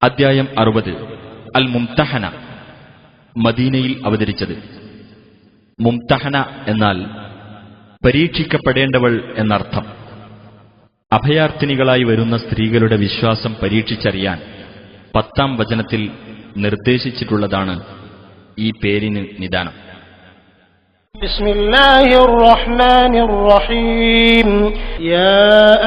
അദ്ധ്യായം 60 അൽ മുംതഹന. മദീനയിൽ അവതരിച്ചത്. മുംതഹന എന്നാൽ പരീക്ഷിക്കപ്പെടേണ്ടവൾ എന്നർത്ഥം. അഭയാർത്ഥിനികളായി വരുന്ന സ്ത്രീകളുടെ വിശ്വാസം പരീക്ഷിച്ചറിയാൻ 10-ാം വചനത്തിൽ നിർദ്ദേശിച്ചിട്ടുള്ളതാണ് ഈ പേരിന് നിദാനം. ബിസ്മില്ലാഹിർ റഹ്മാനിർ റഹീം. യാ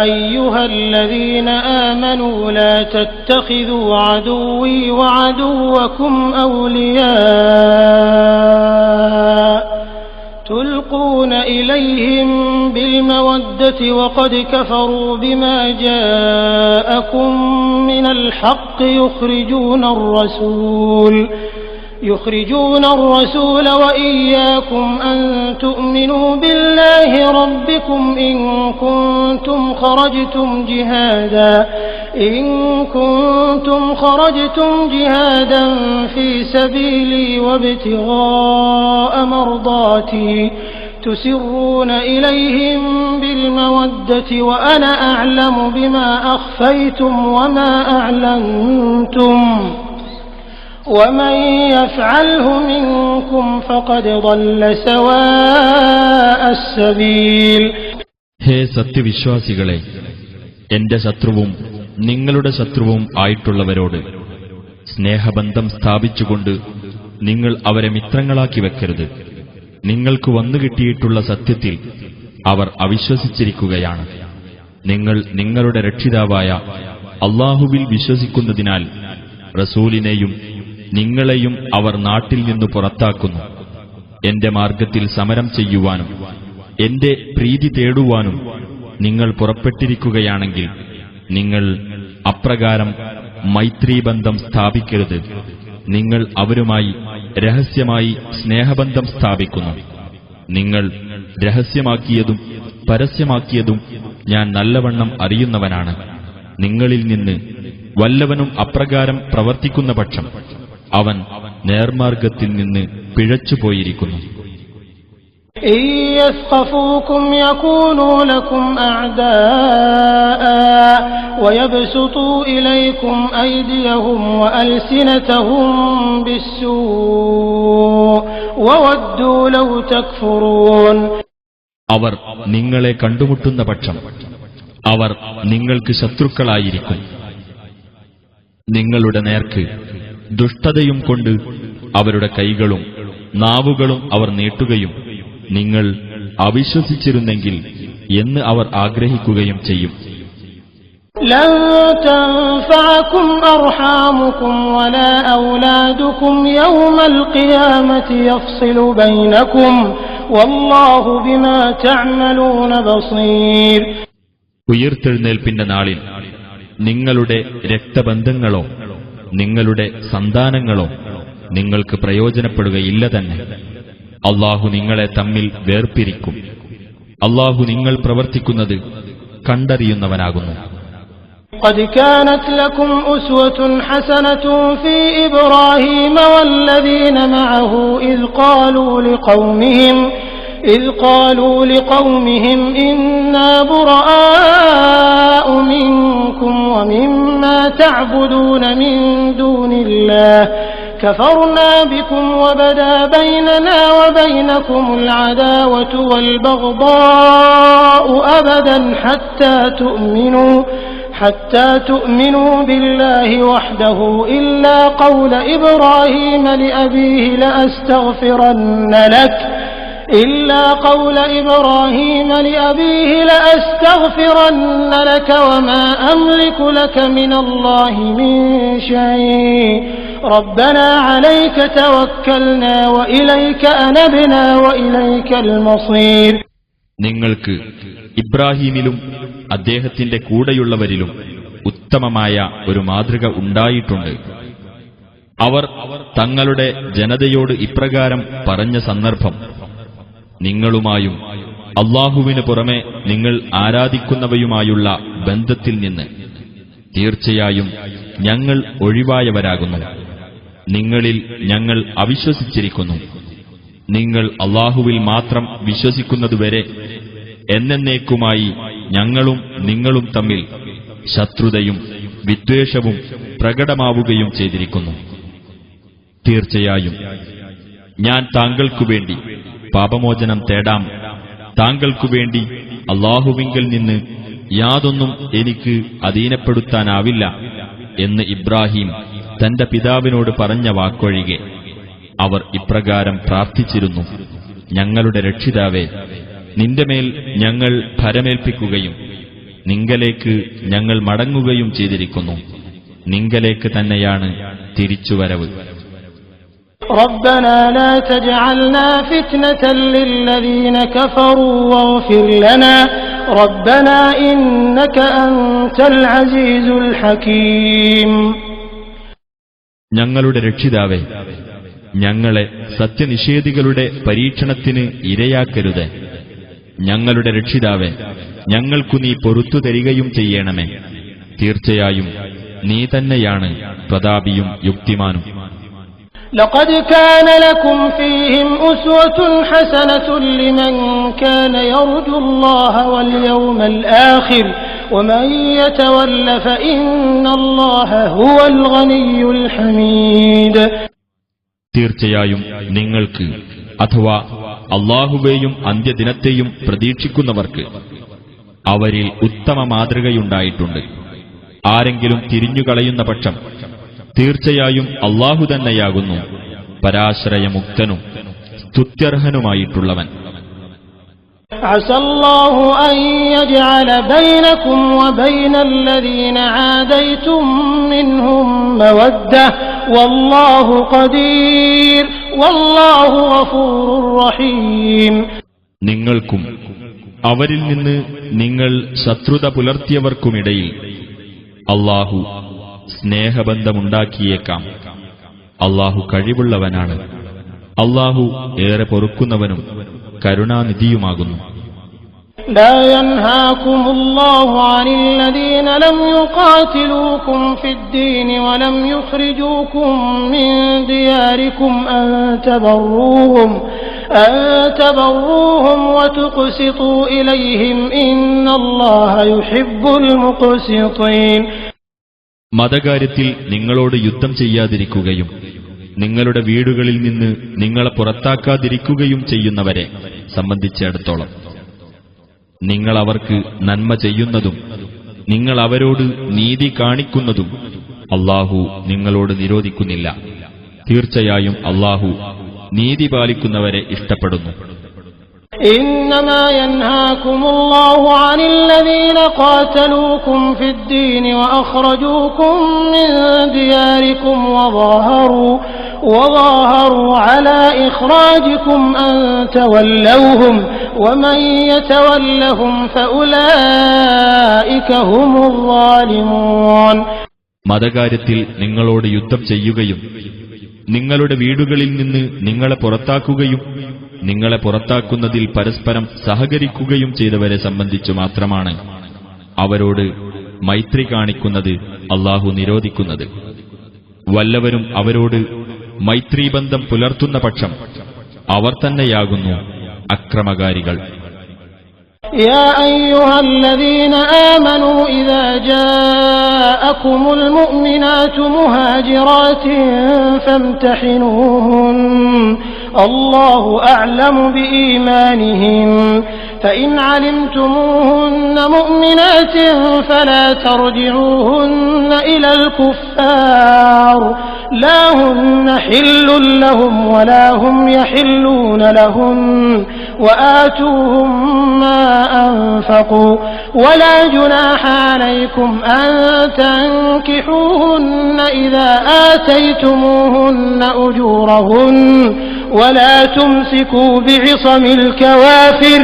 അയ്യുഹല്ലദീന ആമനൂ ലാ തത്തഖിദൂ അദുവ്വി വഅദുവ്വകും ഔലിയാ തുൽഖൂന ഇലൈഹിം ബിൽമവദ്ദതി വഖദ് കഫറൂ ബിമാ ജാഅകും മിനൽ ഹഖ് يخرجون الرسول وإياكم أن تؤمنوا بالله ربكم إن كنتم خرجتم جهادا في سبيلي وابتغاء مرضاتي تسرون إليهم بالمودة وأنا أعلم بما أخفيتم وما أعلنتم ومن يفعله منكم فقد ضل سواء السبيل. ഹേ സത്യവിശ്വാസികളെ, എന്റെ ശത്രുവും നിങ്ങളുടെ ശത്രുവും ആയിട്ടുള്ളവരോട് സ്നേഹബന്ധം സ്ഥാപിച്ചുകൊണ്ട് നിങ്ങൾ അവരെ മിത്രങ്ങളാക്കി വെക്കരുത്. നിങ്ങൾക്ക് വന്നുകിട്ടിയിട്ടുള്ള സത്യത്തിൽ അവർ അവിശ്വസിച്ചിരിക്കുകയാണ്. നിങ്ങൾ നിങ്ങളുടെ രക്ഷിതാവായ അല്ലാഹുവിൽ വിശ്വസിക്കുന്നതിനാൽ റസൂലിനെയും നിങ്ങളെയും അവർ നാട്ടിൽ നിന്നു പുറത്താക്കുന്നു. എന്റെ മാർഗത്തിൽ സമരം ചെയ്യുവാനും എന്റെ പ്രീതി തേടുവാനും നിങ്ങൾ പുറപ്പെട്ടിരിക്കുകയാണെങ്കിൽ നിങ്ങൾ അപ്രകാരം മൈത്രീബന്ധം സ്ഥാപിക്കരുത്. നിങ്ങൾ അവരുമായി രഹസ്യമായി സ്നേഹബന്ധം സ്ഥാപിക്കുന്നു. നിങ്ങൾ രഹസ്യമാക്കിയതും പരസ്യമാക്കിയതും ഞാൻ നല്ലവണ്ണം അറിയുന്നവനാണ്. നിങ്ങളിൽ നിന്ന് വല്ലവനും അപ്രകാരം പ്രവർത്തിക്കുന്ന പക്ഷം അവൻ നേർമാർഗത്തിൽ നിന്ന് പിഴച്ചുപോയിരിക്കുന്നു. അവർ നിങ്ങളെ കണ്ടുമുട്ടുന്ന പക്ഷം അവർ നിങ്ങൾക്ക് ശത്രുക്കളായിരിക്കും. നിങ്ങളുടെ നേർക്ക് ദുഷ്ടതയും കൊണ്ട് അവരുടെ കൈകളും നാവുകളും അവർ നീട്ടുകയും നിങ്ങൾ അവിശ്വസിച്ചിരുന്നെങ്കിൽ എന്ന് അവർ ആഗ്രഹിക്കുകയും ചെയ്യും. ലൻ തൻഫഅകും അർഹാമുകും വലാ ഔലാദുകും യൗമൽ ഖിയാമത്തി യഫ്സിലു ബൈനകും വല്ലാഹു ബിമാ തഅമലൂന ബസീർ. ഉയിർത്തെഴുന്നേൽപ്പിന്റെ നാളിൽ നിങ്ങളുടെ രക്തബന്ധങ്ങളോ നിങ്ങളുടെ സന്താനങ്ങളോ നിങ്ങൾക്ക് പ്രയോജനപ്പെടുകയില്ല തന്നെ. അല്ലാഹു നിങ്ങളെ തമ്മിൽ വേർപിരിക്കും. അല്ലാഹു നിങ്ങൾ പ്രവർത്തിക്കുന്നത് കണ്ടറിയുന്നവനാകുന്നു. قد كانت لكم أسوة حسنة في إبراهيم والذين معه إذ قالوا لقومهم إنا براء منكم ومما تعبدون من دون الله كفرنا بكم وبدا بيننا وبينكم العداوة والبغضاء أبدا حتى تؤمنوا بالله وحده إلا قول إبراهيم لأبيه لأستغفرن لك وما أملك لك من الله من شيء ربنا عليك توكلنا وإليك أنبنا وإليك المصير. നിങ്ങൾക്ക് ഇബ്രാഹീമിലും അദ്ദേഹത്തിന്റെ കൂടെയുള്ളവരിലും ഉത്തമമായ ഒരു മാതൃക ഉണ്ടായിട്ടുണ്ട്. അവർ തങ്ങളുടെ ജനതയോട് ഇപ്രകാരം പറഞ്ഞ സന്ദർഭം നിങ്ങളുമായും അല്ലാഹുവിനു പുറമെ നിങ്ങൾ ആരാധിക്കുന്നവയുമായുള്ള ബന്ധത്തിൽ നിന്ന് തീർച്ചയായും ഞങ്ങൾ ഒഴിവായവരാകുന്നു. നിങ്ങളിൽ ഞങ്ങൾ അവിശ്വസിച്ചിരിക്കുന്നു. നിങ്ങൾ അല്ലാഹുവിൽ മാത്രം വിശ്വസിക്കുന്നതുവരെ എന്നേക്കുമായി ഞങ്ങളും നിങ്ങളും തമ്മിൽ ശത്രുതയും വിദ്വേഷവും പ്രകടമാവുകയും ചെയ്തിരിക്കുന്നു. തീർച്ചയായും ഞാൻ താങ്കൾക്കുവേണ്ടി പാപമോചനം തേടാം, താങ്കൾക്കുവേണ്ടി അല്ലാഹുവിങ്കൽ നിന്ന് യാതൊന്നും എനിക്ക് അധീനപ്പെടുത്താനാവില്ല എന്ന് ഇബ്രാഹിം തന്റെ പിതാവിനോട് പറഞ്ഞ വാക്കൊഴികെ അവർ ഇപ്രകാരം പ്രാർത്ഥിച്ചിരുന്നു: ഞങ്ങളുടെ രക്ഷിതാവേ, നിന്റെ മേൽ ഞങ്ങൾ ഭരമേൽപ്പിക്കുകയും നിങ്കലേക്ക് ഞങ്ങൾ മടങ്ങുകയും ചെയ്തിരിക്കുന്നു. നിങ്കലേക്ക് തന്നെയാണ് തിരിച്ചുവരവ്. ربنا لا تجعلنا فتنة للذين كفروا واغفر لنا ربنا إنك أنت العزيز الحكيم. ഞങ്ങളുടെ രക്ഷിതാവേ, ഞങ്ങളെ സത്യനിഷേധികളുടെ പരീക്ഷണത്തിന് ഇരയാക്കരുത്. ഞങ്ങളുടെ രക്ഷിതാവേ, ഞങ്ങൾക്കു നീ പൊറുത്തു തരികയും ചെയ്യണമേ. തീർച്ചയായും നീ തന്നെയാണ് പ്രതാപിയും യുക്തിമാനും. لقد كان لكم فيهم أسوة حسنة لمن كان يرجو الله واليوم الآخر ومن يتول فإن الله هو الغني الحميد. തീർച്ചയായും നിങ്ങൾക്ക് അഥവാ അല്ലാഹുവേയും അന്ത്യദിനത്തെയും പ്രതീക്ഷിക്കുന്നവർക്ക് അവരിൽ ഉത്തമ മാതൃകയുണ്ടായിട്ടുണ്ട്. ആരെങ്കിലും തിരിഞ്ഞുകളയുന്ന പക്ഷം തീർച്ചയായും അല്ലാഹു തന്നെയാകുന്നു പരാശ്രയമുക്തനും സ്തുത്യർഹനുമായിട്ടുള്ളവൻ. عسى الله أن يجعل بينكم وبين الذين عاديتم منهم مودة والله قدير والله غفور رحيم. നിങ്ങൾക്കും അവരിൽ നിന്ന് നിങ്ങൾ ശത്രുത പുലർത്തിയവർക്കുമിടയിൽ അല്ലാഹു സ്നേഹബന്ധമുണ്ടാക്കിയേക്കാം. അല്ലാഹു കഴിവുള്ളവനാണ്. അല്ലാഹു ഏറെ പൊറുക്കുന്നവനും കരുണാനിധിയുമാകുന്നു. لا ينهاكم الله عن الذين لم يقاتلوكم في الدين ولم يخرجوكم من دياركم أن تبروهم وتقسطوا إليهم إن الله يحب المقسطين. മതകാര്യത്തിൽ നിങ്ങളോട് യുദ്ധം ചെയ്യാതിരിക്കുകയും നിങ്ങളുടെ വീടുകളിൽ നിന്ന് നിങ്ങളെ പുറത്താക്കാതിരിക്കുകയും ചെയ്യുന്നവരെ സംബന്ധിച്ചിടത്തോളം നിങ്ങൾ അവർക്ക് നന്മ ചെയ്യുന്നതും നിങ്ങൾ അവരോട് നീതി കാണിക്കുന്നതും അല്ലാഹു നിങ്ങളോട് നിരോധിക്കുന്നില്ല. തീർച്ചയായും അല്ലാഹു നീതി പാലിക്കുന്നവരെ ഇഷ്ടപ്പെടുന്നു. إنما ينهاكم الله عن الذين قاتلوكم في الدين وأخرجوكم من دياركم وظاهروا على إخراجكم أن تولوهم ومن يتولهم فأولئك هم الظالمون. മതകാര്യത്തിൽ നിങ്ങളോട് യുദ്ധം ചെയ്യുകയും നിങ്ങളുടെ വീടുകളിൽ നിന്ന് നിങ്ങളെ പുറത്താക്കുകയും നിങ്ങളെ പുറത്താക്കുന്നതിൽ പരസ്പരം സഹകരിക്കുകയും ചെയ്തവരെ സംബന്ധിച്ചു മാത്രമാണ് അവരോട് മൈത്രി കാണിക്കുന്നത് അല്ലാഹു നിരോധിക്കുന്നത്. വല്ലവരും അവരോട് മൈത്രീബന്ധം പുലർത്തുന്ന പക്ഷം അവർ തന്നെയാകുന്നു അക്രമകാരികൾ. يا أيها الذين آمنوا إذا جاءكم المؤمنات مهاجرات فامتحنوهن الله أعلم بإيمانهن فإن علمتموهن مؤمنات فلا ترجعوهن إلى الكفار لا هن حل لهم ولا هم يحلون لهن وآتوهم ما أنفقوا ولا جناح عليكم أن تنكحوهن إذا آتيتموهن أجورهن ولا تمسكوا بعصم الكوافر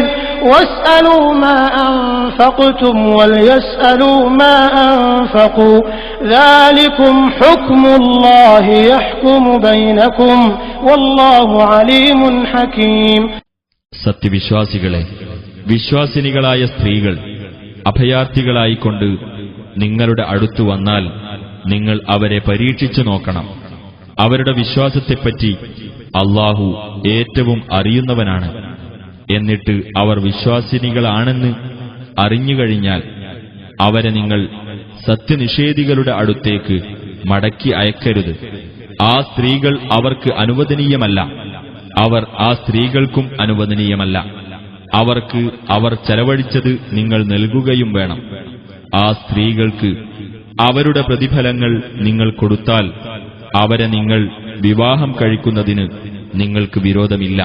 واسألوا ما أنفقتم وليسألوا ما أنفقوا ذلكم حكم الله يحكم بينكم والله عليم حكيم. സത്യവിശ്വാസികളെ, വിശ്വാസിനികളായ സ്ത്രീകൾ അഭയാർത്ഥികളായിക്കൊണ്ട് നിങ്ങളുടെ അടുത്തു വന്നാൽ നിങ്ങൾ അവരെ പരീക്ഷിച്ചു നോക്കണം. അവരുടെ വിശ്വാസത്തെപ്പറ്റി അല്ലാഹു ഏറ്റവും അറിയുന്നവനാണ്. എന്നിട്ട് അവർ വിശ്വാസിനികളാണെന്ന് അറിഞ്ഞുകഴിഞ്ഞാൽ അവരെ നിങ്ങൾ സത്യനിഷേധികളുടെ അടുത്തേക്ക് മടക്കി അയക്കരുത്. ആ സ്ത്രീകൾ അവർക്ക് അനുവദനീയമല്ല, അവർ ആ സ്ത്രീകൾക്കും അനുവദനീയമല്ല. അവർക്ക് അവർ ചെലവഴിച്ചത് നിങ്ങൾ നൽകുകയും വേണം. ആ സ്ത്രീകൾക്ക് അവരുടെ പ്രതിഫലങ്ങൾ നിങ്ങൾ കൊടുത്താൽ അവരെ നിങ്ങൾ വിവാഹം കഴിക്കുന്നതിന് നിങ്ങൾക്ക് വിരോധമില്ല.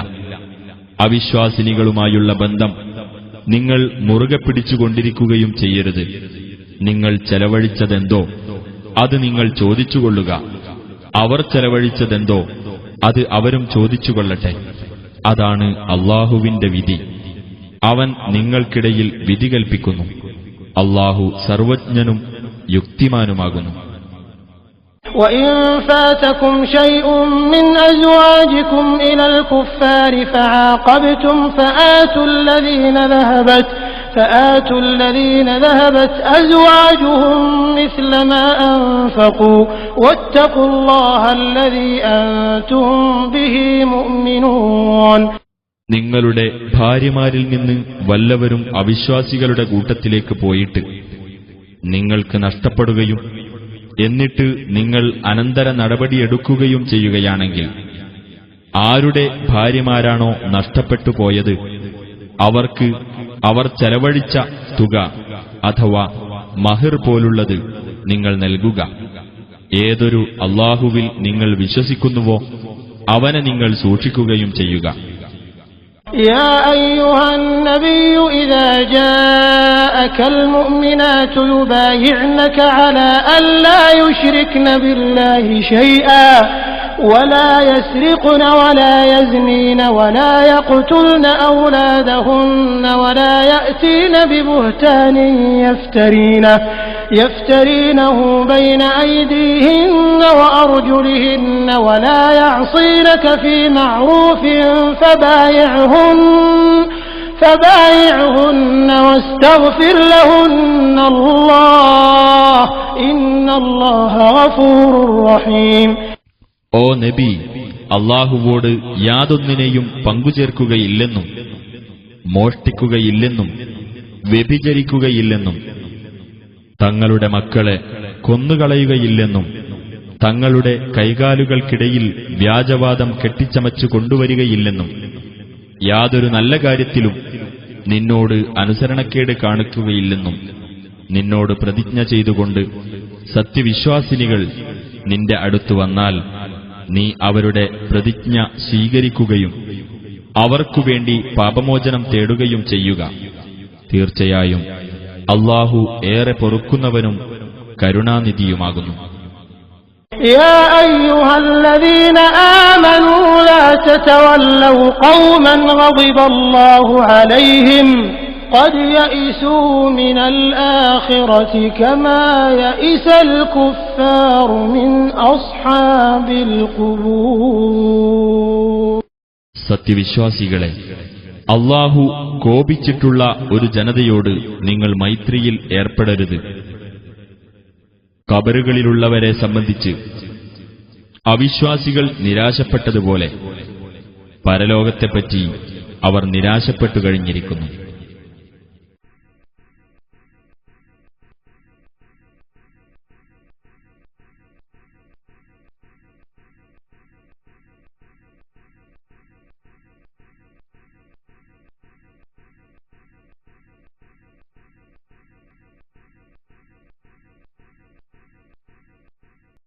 അവിശ്വാസിനികളുമായുള്ള ബന്ധം നിങ്ങൾ മുറുകെ പിടിച്ചുകൊണ്ടിരിക്കുകയും ചെയ്യരുത്. നിങ്ങൾ ചെലവഴിച്ചതെന്തോ അത് നിങ്ങൾ ചോദിച്ചുകൊള്ളുക. അവർ ചെലവഴിച്ചതെന്തോ അത് അവരും ചോദിച്ചുകൊള്ളട്ടെ. അതാണ് അല്ലാഹുവിന്റെ വിധി. അവൻ നിങ്ങൾക്കിടയിൽ വിധി കൽപ്പിക്കുന്നു. അല്ലാഹു സർവജ്ഞനും യുക്തിമാനുമാകുന്നു. وإن فاتكم شيء من أزواجكم إلى الكفار فعاقبتم فآتوا الذين ذهبت أزواجهم مثل ما أنفقوا واتقوا الله الذي أنتم به مؤمنون. നിങ്ങളുടെ ഭാര്യമാരിൽ നിന്ന് വല്ലവരും അവിശ്വാസികളുടെ കൂട്ടത്തിലേക്ക് പോയിട്ട് നിങ്ങൾക്ക് നഷ്ടപ്പെടുകയും എന്നിട്ട് നിങ്ങൾ അനന്തര നടപടിയെടുക്കുകയും ചെയ്യുകയാണെങ്കിൽ, ആരുടെ ഭാര്യമാരാണോ നഷ്ടപ്പെട്ടു പോയത് അവർക്ക് അവർ ചെലവഴിച്ച തുക അഥവാ മഹർ പോലുള്ളത് നിങ്ങൾ നൽകുക. ഏതൊരു അല്ലാഹുവിൽ നിങ്ങൾ വിശ്വസിക്കുന്നുവോ അവനെ നിങ്ങൾ സൂക്ഷിക്കുകയും ചെയ്യുക. يا أيها النبي إذا جاءك المؤمنات يبايعنك على أن لا يشركن بالله شيئا ولا يسرقن ولا يزنين ولا يقتلن أولادهن ولا يأتين ببهتان يفترينه بين أيديهن وأرجلهن ولا يعصينك في معروف فبايعهن واستغفر لهن الله إن الله غفور رحيم. ഓ നബി, അല്ലാഹുവോട് യാതൊന്നിനെയും പങ്കുചേർക്കുകയില്ലെന്നും മോഷ്ടിക്കുകയില്ലെന്നും വ്യഭിചരിക്കുകയില്ലെന്നും തങ്ങളുടെ മക്കളെ കൊന്നുകളയുകയില്ലെന്നും തങ്ങളുടെ കൈകാലുകൾക്കിടയിൽ വ്യാജവാദം കെട്ടിച്ചമച്ചു കൊണ്ടുവരികയില്ലെന്നും യാതൊരു നല്ല കാര്യത്തിലും നിന്നോട് അനുസരണക്കേട് കാണിക്കുകയില്ലെന്നും നിന്നോട് പ്രതിജ്ഞ ചെയ്തുകൊണ്ട് സത്യവിശ്വാസിനികൾ നിന്റെ അടുത്തു വന്നാൽ നീ അവരുടെ പ്രതിജ്ഞ സ്വീകരിക്കുകയും അവർക്കുവേണ്ടി പാപമോചനം തേടുകയും ചെയ്യുക. തീർച്ചയായും അല്ലാഹു ഏറെ പൊറുക്കുന്നവനും കരുണാനിധിയുമാകുന്നു. يا أيها الذين آمنوا لا تتولوا قوما غضب الله عليهم قد يئسوا من الآخرة كما يئس الكفار من أصحاب القبور. സത്യവിശ്വാസികളെ, അല്ലാഹു കോപിച്ചിട്ടുള്ള ഒരു ജനതയോട് നിങ്ങൾ മൈത്രിയിൽ ഏർപ്പെടരുത്. ഖബറുകളിലുള്ളവരെ സംബന്ധിച്ച് അവിശ്വാസികൾ നിരാശപ്പെട്ടതുപോലെ പരലോകത്തെപ്പറ്റി അവർ നിരാശപ്പെട്ടു കഴിഞ്ഞിരിക്കുന്നു.